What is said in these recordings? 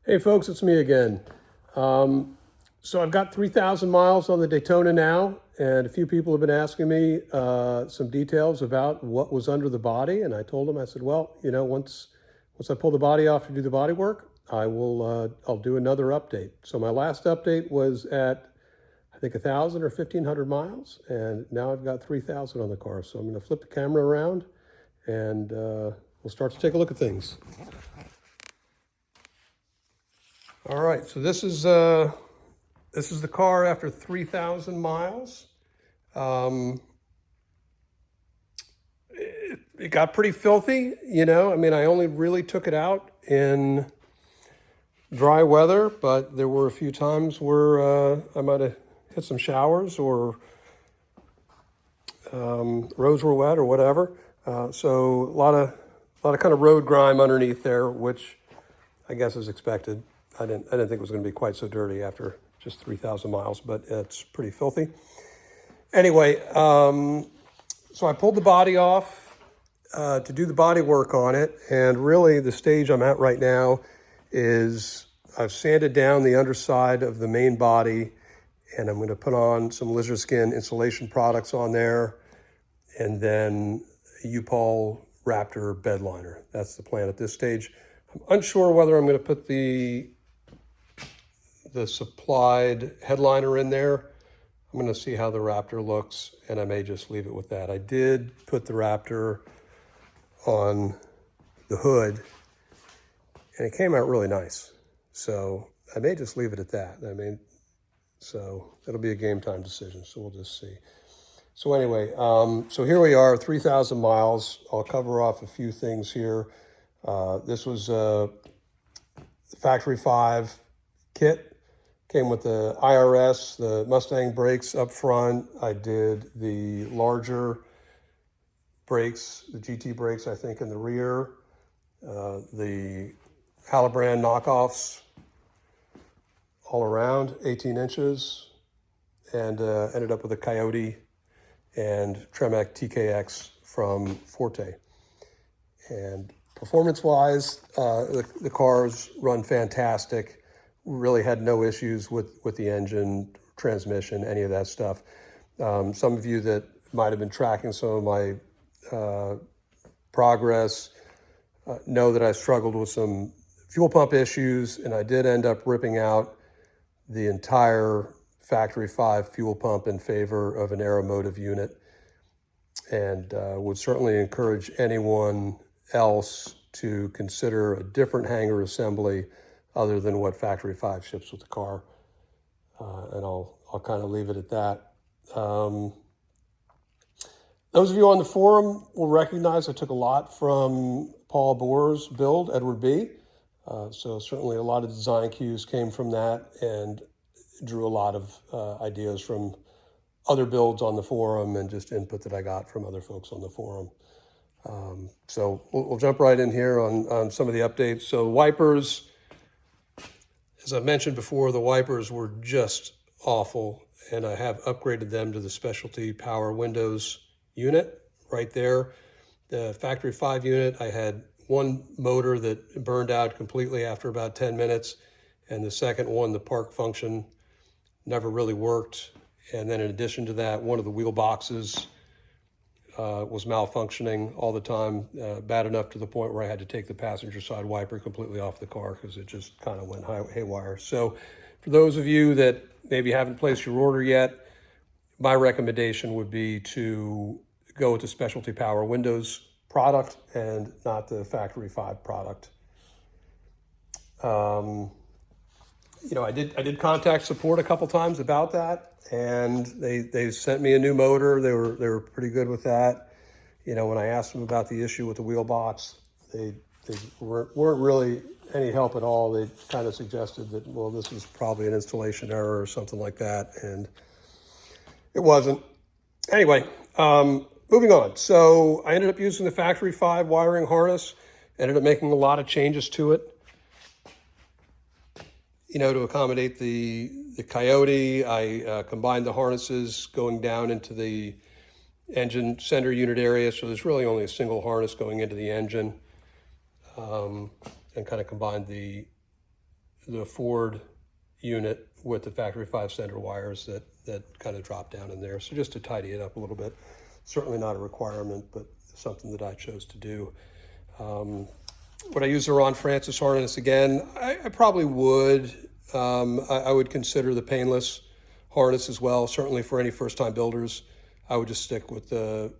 Hey folks, it's me again. So I've got 3,000 miles on the Daytona now, and a few people have been asking me some details about what was under the body, and I told them, I said, well, once I pull the body off to do the body work, I'll do another update. So my last update was at, I think, 1,000 or 1,500 miles, and now I've got 3,000 on the car. So I'm going to flip the camera around, and we'll start to take a look at things. All right, so this is the car after 3,000 miles. It got pretty filthy, I mean, I only really took it out in dry weather, but there were a few times where I might have hit some showers or roads were wet or whatever. So a lot of kind of road grime underneath there, which I guess is expected. I didn't think it was going to be quite so dirty after just 3,000 miles, but it's pretty filthy. Anyway, so I pulled the body off to do the body work on it, and really the stage I'm at right now is I've sanded down the underside of the main body, and I'm going to put on some lizard skin insulation products on there, and then a U-POL Raptor bed liner. That's the plan at this stage. I'm unsure whether I'm going to put the supplied headliner in there. I'm going to see how the Raptor looks, and I may just leave it with that. I did put the Raptor on the hood, and it came out really nice. So I may just leave it at that. So it'll be a game time decision, so we'll just see. So anyway, so here we are, 3,000 miles. I'll cover off a few things here. This was the Factory 5 kit. Came with the IRS, the Mustang brakes up front. I did the larger brakes, the GT brakes, I think, in the rear. The Halibran knockoffs all around, 18 inches. And ended up with a Coyote and Tremec TKX from Forte. And performance-wise, the cars run fantastic. Really had no issues with the engine, transmission, any of that stuff. Some of you that might have been tracking some of my progress know that I struggled with some fuel pump issues, and I did end up ripping out the entire Factory 5 fuel pump in favor of an Aeromotive unit, and would certainly encourage anyone else to consider a different hanger assembly other than what Factory 5 ships with the car. And I'll kind of leave it at that. Those of you on the forum will recognize I took a lot from Paul Boer's build, Edward B. So certainly a lot of design cues came from that, and drew a lot of ideas from other builds on the forum and just input that I got from other folks on the forum. So we'll jump right in here on some of the updates. So wipers, as I mentioned before, the wipers were just awful, and I have upgraded them to the specialty power windows unit right there. The Factory 5 unit, I had one motor that burned out completely after about 10 minutes, and the second one, the park function, never really worked. And then in addition to that, one of the wheel boxes was malfunctioning all the time, bad enough to the point where I had to take the passenger side wiper completely off the car because it just kind of went haywire. So for those of you that maybe haven't placed your order yet, my recommendation would be to go with the specialty power windows product and not the Factory 5 product. I did contact support a couple times about that, and they sent me a new motor. They were pretty good with that. When I asked them about the issue with the wheel box, they weren't really any help at all. They kind of suggested that, well, this was probably an installation error or something like that, and it wasn't. Anyway, moving on. So I ended up using the Factory 5 wiring harness, ended up making a lot of changes to it. To accommodate the Coyote, I combined the harnesses going down into the engine center unit area. So there's really only a single harness going into the engine, and kind of combined the the Ford unit with the factory 5 center wires that kind of drop down in there. So just to tidy it up a little bit. Certainly not a requirement, but something that I chose to do. Would I use the Ron Francis harness again? I probably would. I would consider the painless harness as well. Certainly for any first-time builders, I would just stick with the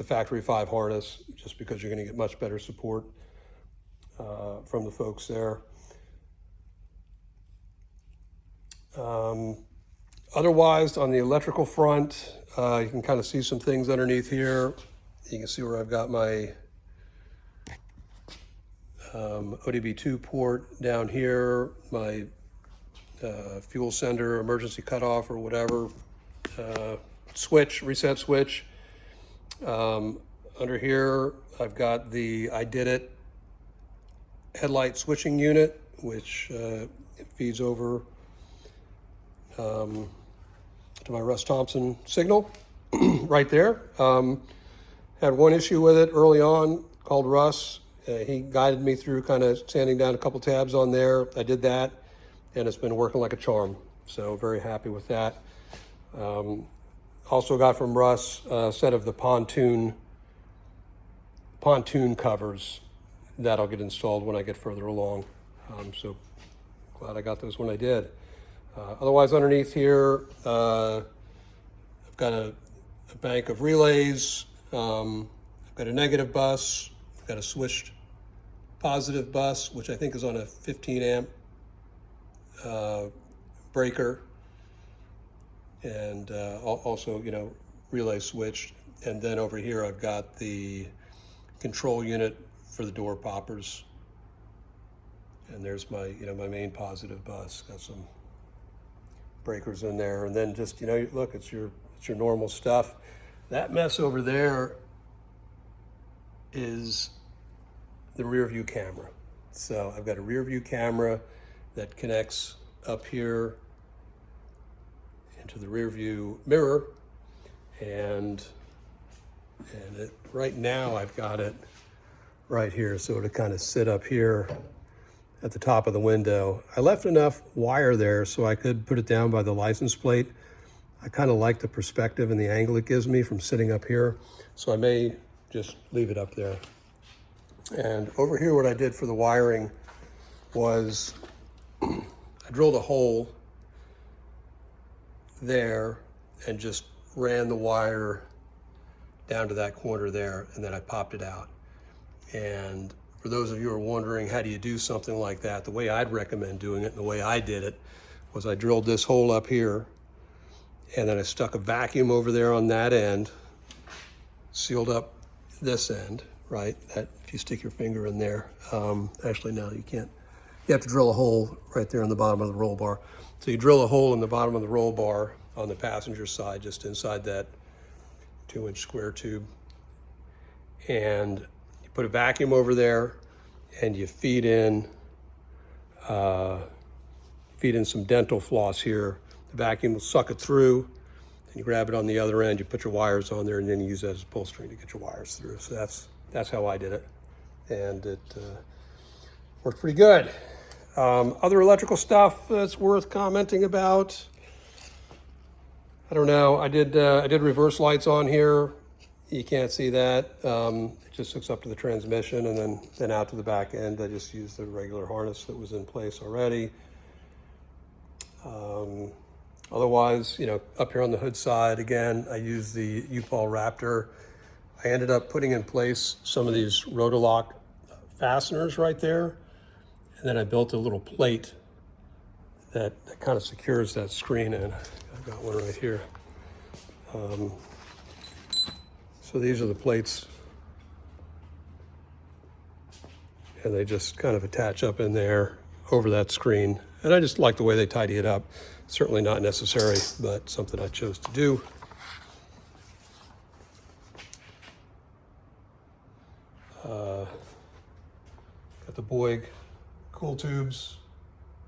factory 5 harness, just because you're going to get much better support from the folks there. Otherwise, on the electrical front, you can kind of see some things underneath here. You can see where I've got my ODB2 port down here, my fuel sender, emergency cutoff or whatever, switch, reset switch. Under here, I've got the I Did It headlight switching unit, which feeds over to my Russ Thompson signal right there. Had one issue with it early on, called Russ. He guided me through kind of sanding down a couple tabs on there. I did that, and it's been working like a charm. So very happy with that. Also got from Russ a set of the pontoon covers that'll get installed when I get further along. So glad I got those when I did. Otherwise, underneath here, I've got a bank of relays. I've got a negative bus. I've got a switched positive bus, which I think is on a 15 amp breaker, and also, relay switched. And then over here, I've got the control unit for the door poppers. And there's my, my main positive bus. Got some breakers in there, and then just, look, it's your normal stuff. That mess over there is the rear view camera. So I've got a rear view camera that connects up here into the rear view mirror, and right now I've got it right here, so to kind of sit up here at the top of the window. I left enough wire there so I could put it down by the license plate. I kind of like the perspective and the angle it gives me from sitting up here, so I may just leave it up there. And over here, what I did for the wiring was I drilled a hole there and just ran the wire down to that corner there, and then I popped it out. And for those of you who are wondering, how do you do something like that? The way I'd recommend doing it, and the way I did it, was I drilled this hole up here, and then I stuck a vacuum over there on that end, sealed up this end, right? That, if you stick your finger in there, actually no, you can't. You have to drill a hole right there in the bottom of the roll bar. So you drill a hole in the bottom of the roll bar on the passenger side, just inside that 2-inch square tube. And you put a vacuum over there, and you feed in some dental floss here. The vacuum will suck it through, and you grab it on the other end, you put your wires on there, and then you use that as pull string to get your wires through. So that's how I did it, and it worked pretty good. Other electrical stuff that's worth commenting about, I don't know. I did reverse lights on here. You can't see that. It just hooks up to the transmission, and then out to the back end. I just used the regular harness that was in place already. Otherwise, up here on the hood side, again, I used the U-Paul Raptor. I ended up putting in place some of these Rotolock fasteners right there, and then I built a little plate that kind of secures that screen in. I've got one right here. So these are the plates, and they just kind of attach up in there over that screen. And I just like the way they tidy it up. Certainly not necessary, but something I chose to do. Got the Boyd cool tubes,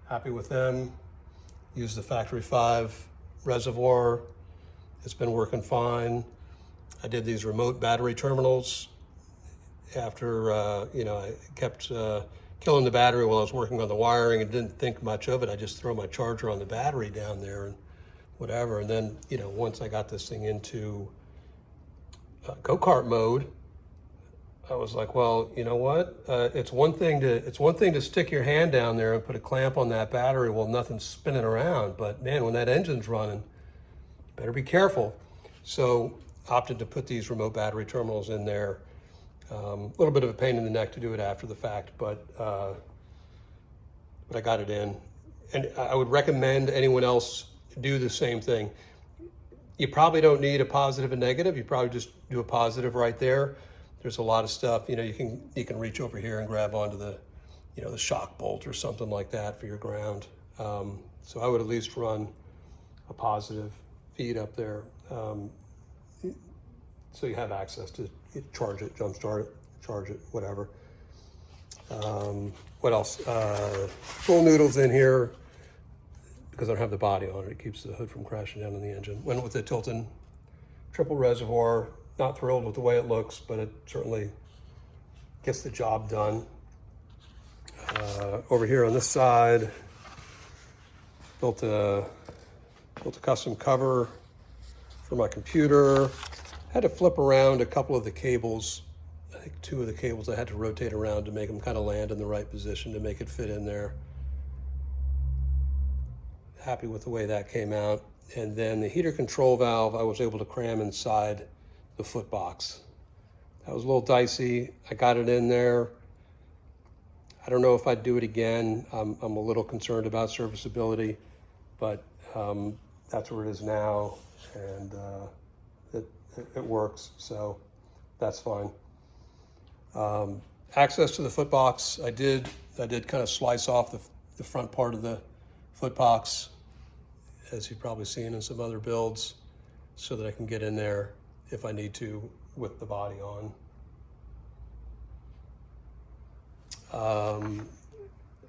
happy with them. Use the factory 5 reservoir. It's been working fine. I did these remote battery terminals after, I kept killing the battery while I was working on the wiring and didn't think much of it. I just throw my charger on the battery down there and whatever. And then, you know, once I got this thing into go-kart mode, I was like, well, you know what? It's one thing to stick your hand down there and put a clamp on that battery while nothing's spinning around. But man, when that engine's running, better be careful. So opted to put these remote battery terminals in there. A little bit of a pain in the neck to do it after the fact, but I got it in. And I would recommend anyone else do the same thing. You probably don't need a positive and negative. You probably just do a positive right there. There's a lot of stuff, you know, you can reach over here and grab onto the, you know, the shock bolt or something like that for your ground. So I would at least run a positive feed up there. So you have access to charge it, jump start it, charge it, whatever. What else? Full noodles in here because I don't have the body on it. It keeps the hood from crashing down on the engine. Went with the Tilton triple reservoir. Not thrilled with the way it looks, but it certainly gets the job done. Over here on this side, built a custom cover for my computer. Had to flip around a couple of the cables. I think 2 of the cables I had to rotate around to make them kind of land in the right position to make it fit in there. Happy with the way that came out. And then the heater control valve I was able to cram inside the foot box. That was a little dicey. I got it in there. I don't know if I'd do it again. I'm a little concerned about serviceability, but that's where it is now, and it works, so that's fine. Access to the foot box, I did kind of slice off the front part of the foot box, as you've probably seen in some other builds, so that I can get in there if I need to with the body on.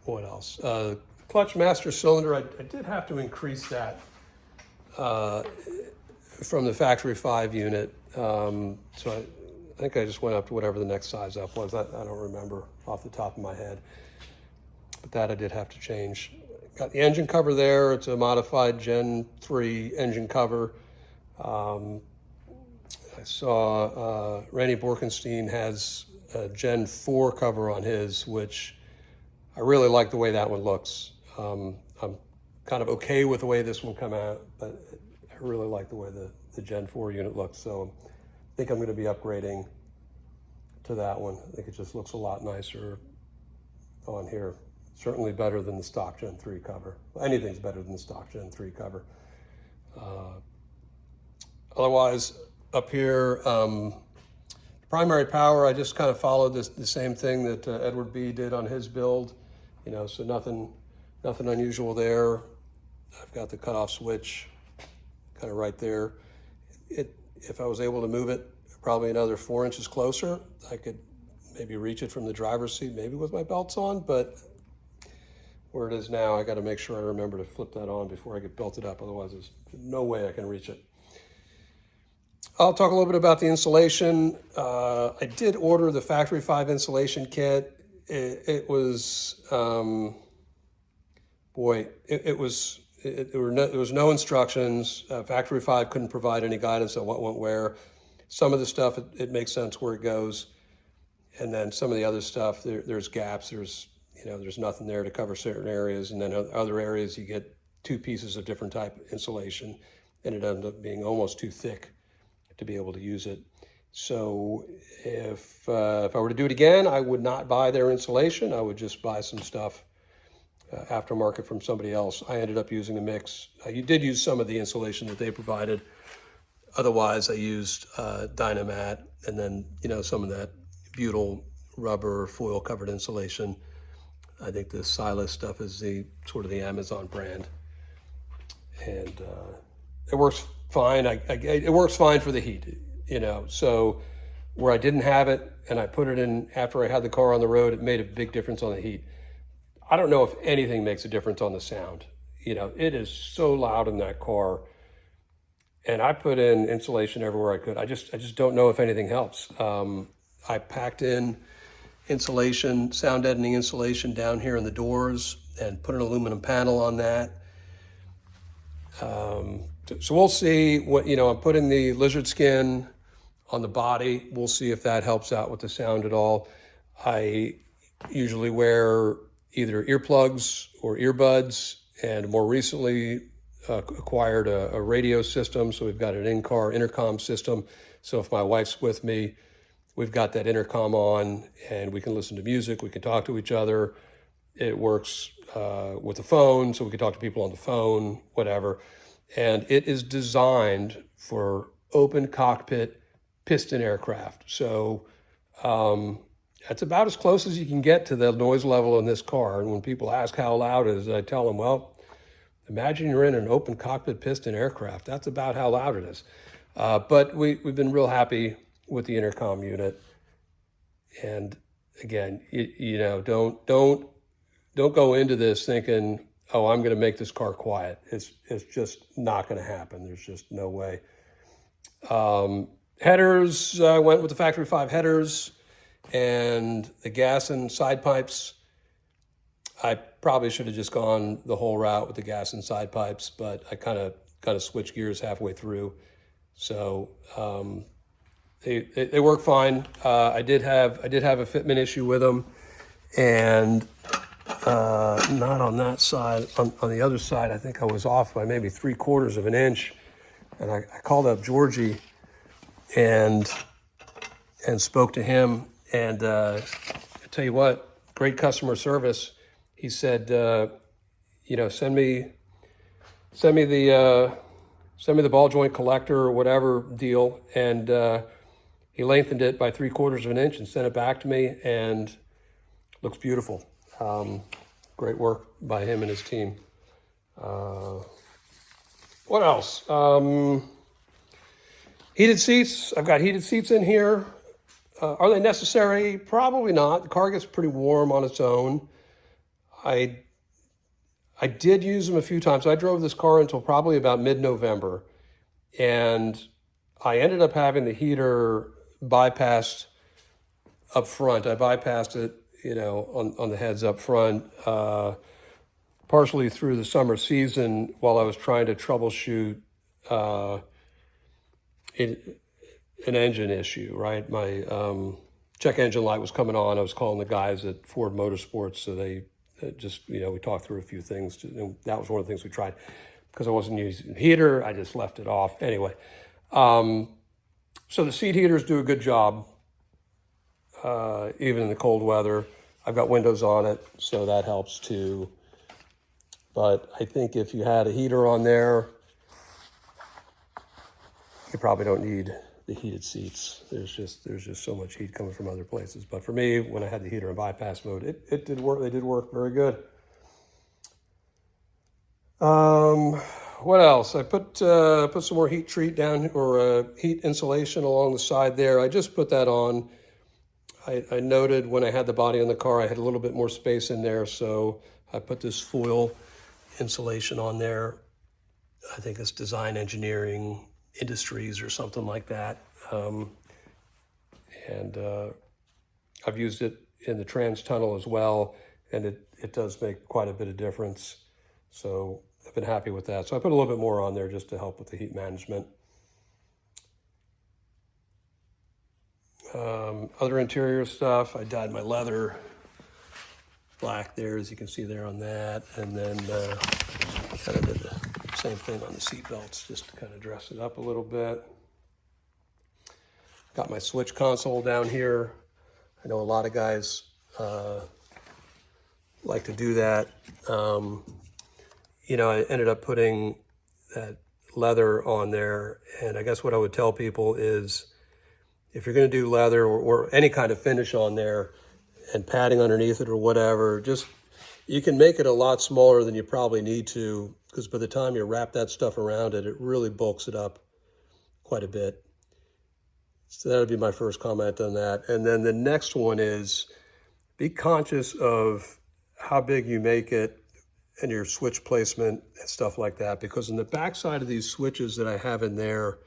What else? Clutch master cylinder, I did have to increase that from the factory 5 unit. So I think I just went up to whatever the next size up was. I don't remember off the top of my head. But that I did have to change. Got the engine cover there. It's a modified Gen 3 engine cover. I saw Randy Borkenstein has a Gen 4 cover on his, which I really like the way that one looks. I'm kind of okay with the way this one come out, but I really like the way the Gen 4 unit looks. So I think I'm going to be upgrading to that one. I think it just looks a lot nicer on here. Certainly better than the stock Gen 3 cover. Anything's better than the stock Gen 3 cover. Otherwise, up here, primary power, I just kind of followed the same thing that Edward B did on his build, you know, so nothing unusual there. I've got the cutoff switch kind of right there. If I was able to move it probably another 4 inches closer, I could maybe reach it from the driver's seat, maybe with my belts on, but where it is now, I got to make sure I remember to flip that on before I get belted up. Otherwise, there's no way I can reach it. I'll talk a little bit about the insulation. I did order the factory 5 insulation kit. It was, there was no instructions. Factory 5 couldn't provide any guidance on what went where. Some of the stuff, it makes sense where it goes. And then some of the other stuff, there's gaps. There's nothing there to cover certain areas. And then other areas, you get 2 pieces of different type of insulation, and it ended up being almost too thick to be able to use it. So if I were to do it again, I would not buy their insulation. I would just buy some stuff aftermarket from somebody else. I ended up using a mix. You did use some of the insulation that they provided. Otherwise, I used Dynamat, and then some of that butyl rubber foil covered insulation. I think the Silas stuff is the sort of the Amazon brand, and it works fine. It works fine for the heat, So where I didn't have it and I put it in after I had the car on the road, it made a big difference on the heat. I don't know if anything makes a difference on the sound. It is so loud in that car, and I put in insulation everywhere I could. I just don't know if anything helps. I packed in insulation, sound deadening insulation down here in the doors and put an aluminum panel on that. So we'll see what, I'm putting the lizard skin on the body. We'll see if that helps out with the sound at all. I usually wear either earplugs or earbuds, and more recently acquired a radio system. So we've got an in-car intercom system. So if my wife's with me, we've got that intercom on and we can listen to music, we can talk to each other. It works with the phone, so we can talk to people on the phone, whatever. And it is designed for open cockpit piston aircraft. So that's about as close as you can get to the noise level in this car. And when people ask how loud it is, I tell them, well, imagine you're in an open cockpit piston aircraft. That's about how loud it is. But we've been real happy with the intercom unit. And again, don't go into this thinking, oh, I'm going to make this car quiet. It's just not going to happen. There's just no way. Headers, I went with the factory 5 headers, and the gas and side pipes. I probably should have just gone the whole route with the gas and side pipes, but I kind of switched gears halfway through. So they work fine. I did have a fitment issue with them, and not on that side. On the other side, I think I was off by maybe 3/4 of an inch, and I called up Georgie and spoke to him, and I tell you what, great customer service. He said, send me the ball joint collector or whatever deal, and he lengthened it by 3/4 of an inch and sent it back to me, and looks beautiful. Great work by him and his team. What else? Heated seats. I've got heated seats in here. Are they necessary? Probably not. The car gets pretty warm on its own. I did use them a few times. I drove this car until probably about mid-November, and I ended up having the heater bypassed up front. I bypassed it, on the heads up front, partially through the summer season while I was trying to troubleshoot an engine issue, right? My check engine light was coming on. I was calling the guys at Ford Motorsports, so they just, we talked through a few things. And that was one of the things we tried. Because I wasn't using the heater, I just left it off. Anyway, so the seat heaters do a good job, even in the cold weather. I've got windows on it, so that helps too. But I think if you had a heater on there, you probably don't need the heated seats. There's just so much heat coming from other places. But for me, when I had the heater in bypass mode, it did work. They did work very good. What else? I put some more heat treat down, or heat insulation along the side there. I just put that on. I noted when I had the body on the car, I had a little bit more space in there, so I put this foil insulation on there. I think it's Design Engineering Industries or something like that. And I've used it in the trans tunnel as well, and it does make quite a bit of difference. So I've been happy with that. So I put a little bit more on there just to help with the heat management. Other interior stuff, I dyed my leather black there, as you can see there on that. And then kind of did the same thing on the seat belts, just to kind of dress it up a little bit. Got my switch console down here. I know a lot of guys like to do that. I ended up putting that leather on there, and I guess what I would tell people is, if you're going to do leather or any kind of finish on there and padding underneath it or whatever, you can make it a lot smaller than you probably need to, because by the time you wrap that stuff around it, it really bulks it up quite a bit. So that would be my first comment on that. And then the next one is, be conscious of how big you make it and your switch placement and stuff like that, because in the backside of these switches that I have in there,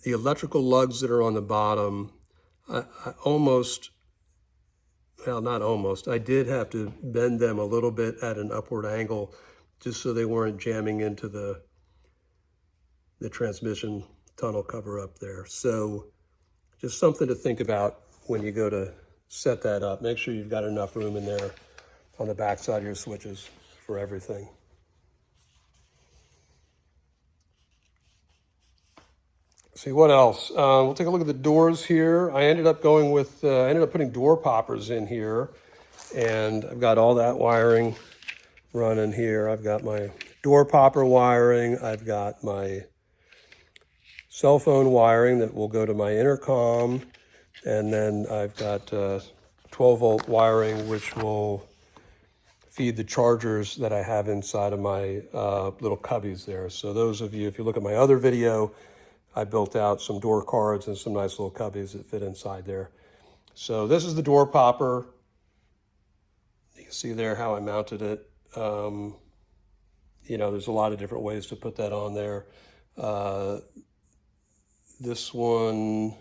the electrical lugs that are on the bottom, I almost well, not almost. I did have to bend them a little bit at an upward angle just so they weren't jamming into the transmission tunnel cover up there. So just something to think about when you go to set that up. Make sure you've got enough room in there on the back side of your switches for everything. See what else? We'll take a look at the doors here. I ended up going with, I ended up putting door poppers in here, and I've got all that wiring running here. I've got my door popper wiring. I've got my cell phone wiring that will go to my intercom, and then I've got 12-volt wiring, which will feed the chargers that I have inside of my little cubbies there. So those of you, if you look at my other video, I built out some door cards and some nice little cubbies that fit inside there. So this is the door popper. You can see there how I mounted it. You know, there's a lot of different ways to put that on there. This one,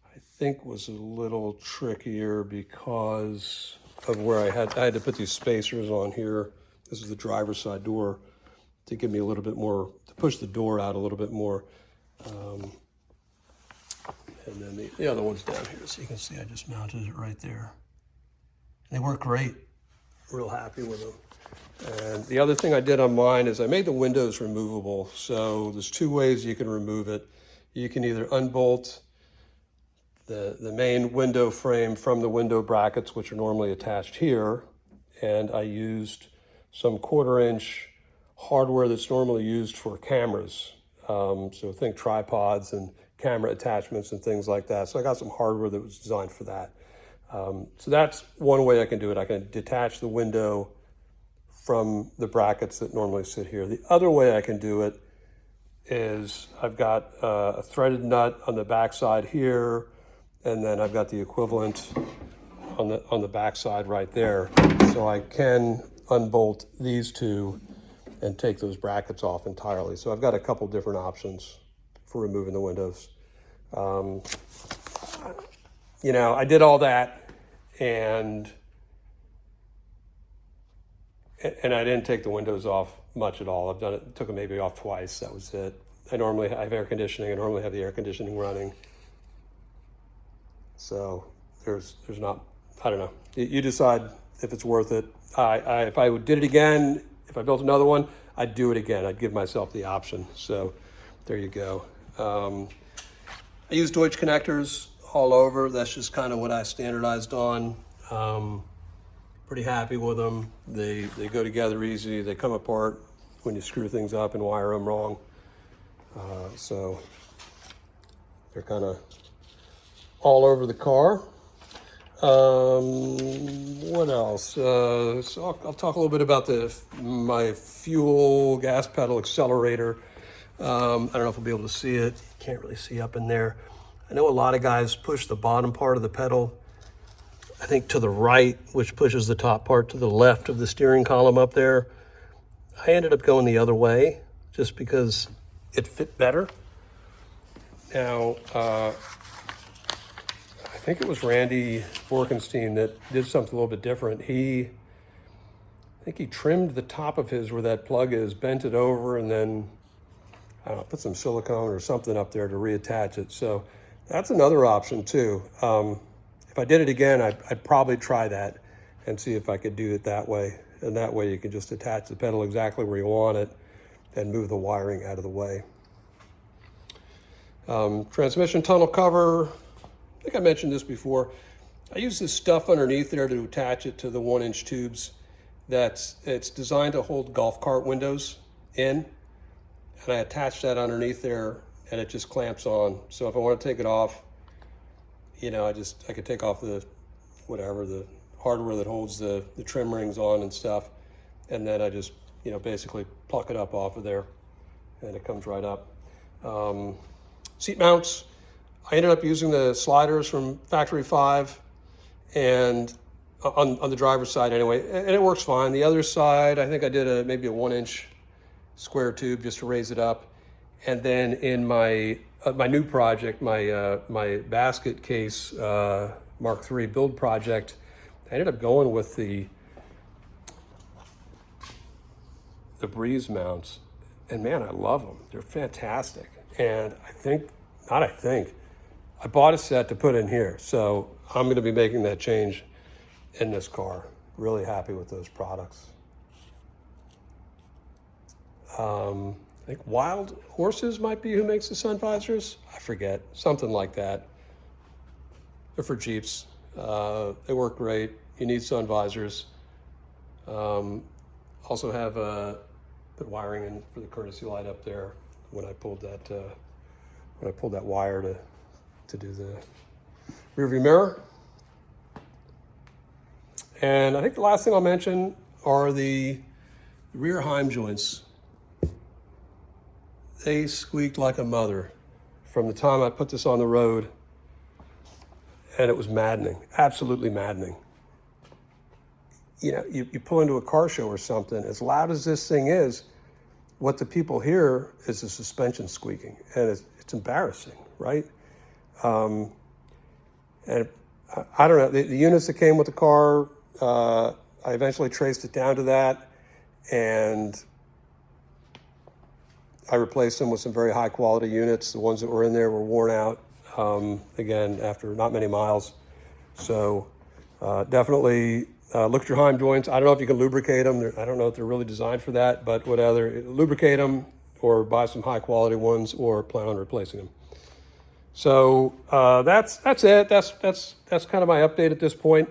I think, was a little trickier because of where I had to put these spacers on here. This is the driver's side door to give me a little bit more, to push the door out a little bit more. And then the other one's down here, so you can see I just mounted it right there. They work great. Real happy with them. And the other thing I did on mine is I made the windows removable. So there's two ways you can remove it. You can either unbolt the main window frame from the window brackets, which are normally attached here. And I used some 1/4-inch hardware that's normally used for cameras. So think tripods and camera attachments and things like that. So I got some hardware that was designed for that. So that's one way I can do it. I can detach the window from the brackets that normally sit here. The other way I can do it is I've got a threaded nut on the back side here, and then I've got the equivalent on the back side right there. So I can unbolt these two and take those brackets off entirely. So I've got a couple different options for removing the windows. You know, I did all that, and I didn't take the windows off much at all. I've done it, took them maybe off twice. That was it. I have air conditioning. I normally have the air conditioning running. So there's not, I don't know. You decide if it's worth it. If I did it again, if I built another one, I'd do it again. I'd give myself the option. So there you go. I use Deutsch connectors all over. That's just kind of what I standardized on. Pretty happy with them. They go together easy. They come apart when you screw things up and wire them wrong. So they're kind of all over the car. What else? So I'll talk a little bit about my fuel gas pedal accelerator. I don't know if we'll be able to see it. You can't really see up in there. I know a lot of guys push the bottom part of the pedal, I think, to the right, which pushes the top part to the left of the steering column up there. I ended up going the other way just because it fit better. Now, I think it was Randy Borkenstein that did something a little bit different. I think he trimmed the top of his where that plug is, bent it over, and then, I don't know, put some silicone or something up there to reattach it. So that's another option too. If I did it again, I'd probably try that and see if I could do it that way. And that way you can just attach the pedal exactly where you want it and move the wiring out of the way. Transmission tunnel cover. I think I mentioned this before. I use this stuff underneath there to attach it to the 1-inch tubes. It's designed to hold golf cart windows in. And I attach that underneath there, and it just clamps on. So if I want to take it off, you know, I could take off the hardware that holds the trim rings on and stuff, and then I just, you know, basically pluck it up off of there, and it comes right up. Seat mounts. I ended up using the sliders from Factory 5, and on the driver's side anyway, and it works fine. The other side, I think I did maybe a 1-inch square tube just to raise it up. And then in my new project, my basket case Mark III build project, I ended up going with the Breeze mounts. And man, I love them. They're fantastic. And I bought a set to put in here. So I'm going to be making that change in this car. Really happy with those products. I think Wild Horses might be who makes the sun visors. I forget, something like that. They're for Jeeps. They work great. You need sun visors. Also have put wiring in for the courtesy light up there when I pulled that wire to do the rear view mirror. And I think the last thing I'll mention are the rear heim joints. They squeaked like a mother from the time I put this on the road, and it was maddening, absolutely maddening. You know, you pull into a car show or something, as loud as this thing is, what the people hear is the suspension squeaking, and it's embarrassing, right? And I don't know, the units that came with the car, I eventually traced it down to that, and I replaced them with some very high quality units. The ones that were in there were worn out, again, after not many miles. So definitely look at your heim joints. I don't know if you can lubricate them. I don't know if they're really designed for that, but whatever, lubricate them or buy some high quality ones or plan on replacing them. So that's it. That's kind of my update at this point.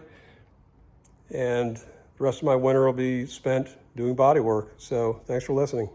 And the rest of my winter will be spent doing body work. So thanks for listening.